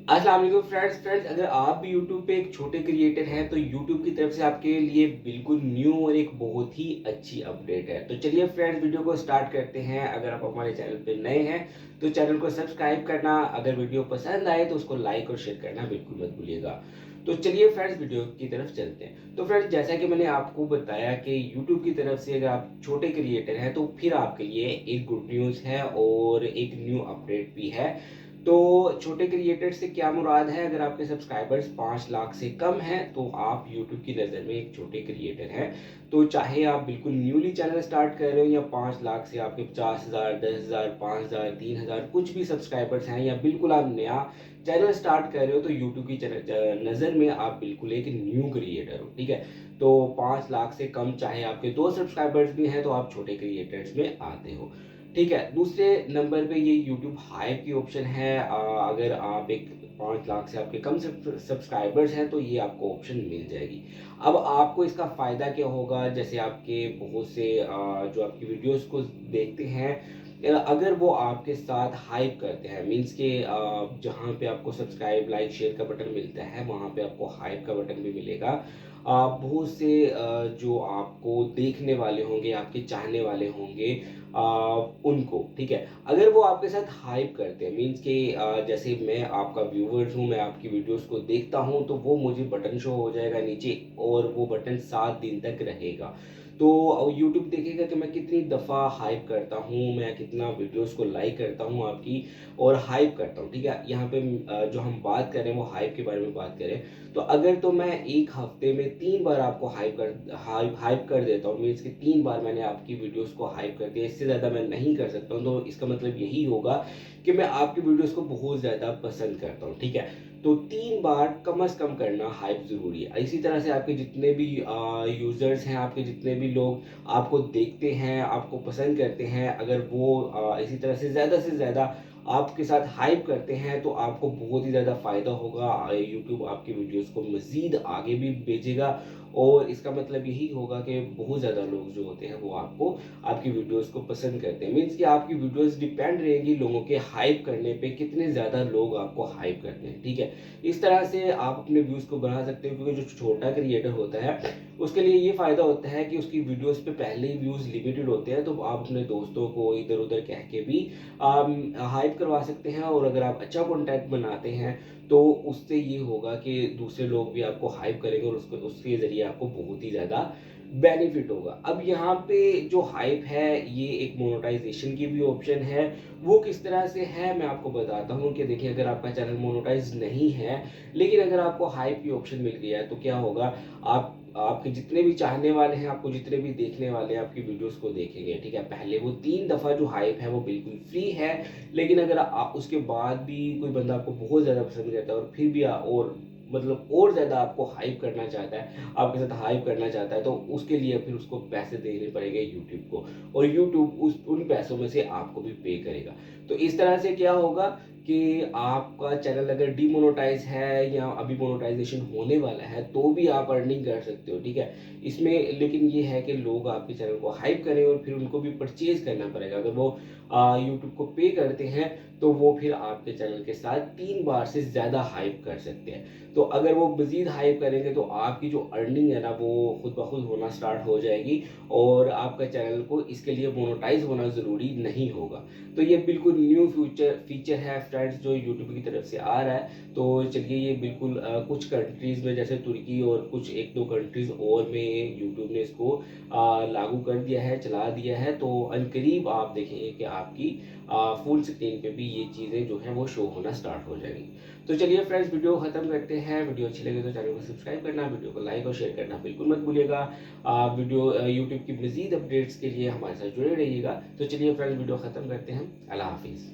अस्सलाम वालेकुम फ्रेंड्स अगर आप भी यूट्यूब पे एक छोटे क्रिएटर हैं तो यूट्यूब की तरफ से आपके लिए बिल्कुल न्यू और एक बहुत ही अच्छी अपडेट है। तो चलिए फ्रेंड्स वीडियो को स्टार्ट करते हैं। अगर आप हमारे चैनल पे नए हैं तो चैनल को सब्सक्राइब करना, अगर वीडियो पसंद आए तो उसको लाइक और शेयर करना बिल्कुल मत भूलिएगा। तो चलिए फ्रेंड्स वीडियो की तरफ चलते हैं। तो फ्रेंड्स जैसा कि मैंने आपको बताया कि यूट्यूब की तरफ से अगर आप छोटे क्रिएटर हैं तो फिर आपके लिए एक गुड न्यूज़ है और एक न्यू अपडेट भी है। तो छोटे क्रिएटर से क्या मुराद है, अगर आपके सब्सक्राइबर्स 5 लाख से कम हैं तो आप यूट्यूब की नज़र में एक छोटे क्रिएटर हैं। तो चाहे आप बिल्कुल न्यूली चैनल स्टार्ट कर रहे हो या 5 लाख से आपके 50,000, 10,000, 5,000, 3,000 कुछ भी सब्सक्राइबर्स हैं, या बिल्कुल आप नया चैनल स्टार्ट कर रहे हो, तो यूट्यूब की नज़र में आप बिल्कुल एक न्यू क्रिएटर हो। ठीक है, तो 5 लाख से कम चाहे आपके 2 सब्सक्राइबर्स भी हैं तो आप छोटे क्रिएटर्स में आते हो। ठीक है, दूसरे नंबर पे ये यूट्यूब हाइप की ऑप्शन है। अगर आप एक 5 लाख से आपके कम सब्सक्राइबर्स हैं तो ये आपको ऑप्शन मिल जाएगी। अब आपको इसका फ़ायदा क्या होगा, जैसे आपके बहुत से जो आपकी वीडियोस को देखते हैं, अगर वो आपके साथ हाइप करते हैं, मीन्स के जहाँ पे आपको सब्सक्राइब, लाइक, शेयर का बटन मिलता है वहाँ पे आपको हाइप का बटन भी मिलेगा। बहुत से जो आपको देखने वाले होंगे, आपके चाहने वाले होंगे, उनको, ठीक है, अगर वो आपके साथ हाइप करते हैं, मीन्स कि जैसे मैं आपका व्यूवर्स हूँ, मैं आपकी वीडियोस को देखता हूँ, तो वो मुझे बटन शो हो जाएगा नीचे और वो बटन 7 दिन तक रहेगा। तो यूट्यूब देखेगा कि मैं कितनी दफ़ा हाइप करता हूँ, मैं कितना वीडियोस को लाइक करता हूँ आपकी और हाइप करता हूँ। ठीक है, यहाँ पे जो हम बात कर रहे हैं वो हाइप के बारे में बात करें, तो अगर तो मैं एक हफ्ते में 3 बार आपको हाइप कर देता हूँ, मीन्स कि 3 बार मैंने आपकी वीडियोस को हाइप कर दिया, इससे ज़्यादा मैं नहीं कर सकता हूँ, तो इसका मतलब यही होगा कि मैं आपकी वीडियोस को बहुत ज़्यादा पसंद करता हूँ। ठीक है, तो 3 बार कम से कम करना हाइप ज़रूरी है। इसी तरह से आपके जितने भी यूज़र्स हैं, आपके जितने भी लोग आपको देखते हैं, आपको पसंद करते हैं, अगर वो इसी तरह से ज़्यादा आपके साथ हाइप करते हैं तो आपको बहुत ही ज़्यादा फ़ायदा होगा। यूट्यूब आपकी वीडियोस को मज़ीद आगे भी भेजेगा और इसका मतलब यही होगा कि बहुत ज़्यादा लोग जो होते हैं वो आपको, आपकी वीडियोस को पसंद करते हैं। मीन्स कि आपकी वीडियोस डिपेंड रहेगी लोगों के हाइप करने पे, कितने ज़्यादा लोग आपको हाइप करते हैं। ठीक है, इस तरह से आप अपने व्यूज़ को बढ़ा सकते हो, क्योंकि जो छोटा क्रिएटर होता है उसके लिए ये फ़ायदा होता है कि उसकी वीडियोस पे पहले ही व्यूज़ लिमिटेड होते हैं, तो आप अपने दोस्तों को इधर उधर कह के भी हाइप करवा सकते हैं। और अगर आप अच्छा कंटेंट बनाते हैं तो उससे ये होगा कि दूसरे लोग भी आपको हाइप करेंगे और उसको, उसके ज़रिए आपको बहुत ही ज़्यादा बेनिफिट होगा। अब यहाँ पे जो हाइप है ये एक मोनेटाइजेशन की भी ऑप्शन है। वो किस तरह से है मैं आपको बताता हूँ कि देखिए, अगर आपका चैनल मोनेटाइज नहीं है लेकिन अगर आपको हाइप की ऑप्शन मिल गया है तो क्या होगा, आप, आपके जितने भी चाहने वाले हैं, आपको जितने भी देखने वाले हैं आपकी वीडियोस को देखेंगे। ठीक है, पहले वो 3 दफ़ा जो हाइप है वो बिल्कुल फ्री है, लेकिन अगर उसके बाद भी कोई बंदा आपको बहुत ज़्यादा पसंद करता है और फिर भी और मतलब और ज़्यादा आपको हाइप करना चाहता है, आपके साथ हाइप करना चाहता है, तो उसके लिए फिर उसको पैसे देने पड़ेंगे यूट्यूब को, और यूट्यूब उस उन पैसों में से आपको भी पे करेगा। तो इस तरह से क्या होगा कि आपका चैनल अगर डीमोनेटाइज है या अभी मोनेटाइजेशन होने वाला है तो भी आप अर्निंग कर सकते हो। ठीक है, इसमें लेकिन ये है कि लोग आपके चैनल को हाइप करें और फिर उनको भी परचेज करना पड़ेगा। अगर वो यूट्यूब को पे करते हैं तो वो फिर आपके चैनल के साथ 3 बार से ज़्यादा हाइप कर सकते हैं। तो अगर वो मज़ीद हाइप करेंगे तो आपकी जो अर्निंग है ना वो खुद ब खुद होना स्टार्ट हो जाएगी और आपका चैनल को इसके लिए मोनेटाइज होना ज़रूरी नहीं होगा। तो ये बिल्कुल न्यू फीचर है फ्रेंड्स जो यूट्यूब की तरफ से आ रहा है। तो चलिए, ये बिल्कुल कुछ कंट्रीज़ में जैसे तुर्की और कुछ 1-2 कंट्रीज़ और में यूट्यूब ने इसको लागू कर दिया है, चला दिया है। तो अनकरीब आप देखेंगे कि आपकी फुल स्क्रीन पे भी ये चीज़ें जो हैं वो शो होना स्टार्ट हो जाएंगी। तो चलिए फ्रेंड्स वीडियो ख़त्म करते हैं। वीडियो अच्छी लगे तो चैनल को सब्सक्राइब करना, वीडियो को लाइक और शेयर करना बिल्कुल मत भूलिएगा। वीडियो यूट्यूब की मज़ीद अपडेट्स के लिए हमारे साथ जुड़े रहिएगा। तो चलिए फ्रेंड्स वीडियो ख़त्म करते हैं। अल्लाह हाफिज़।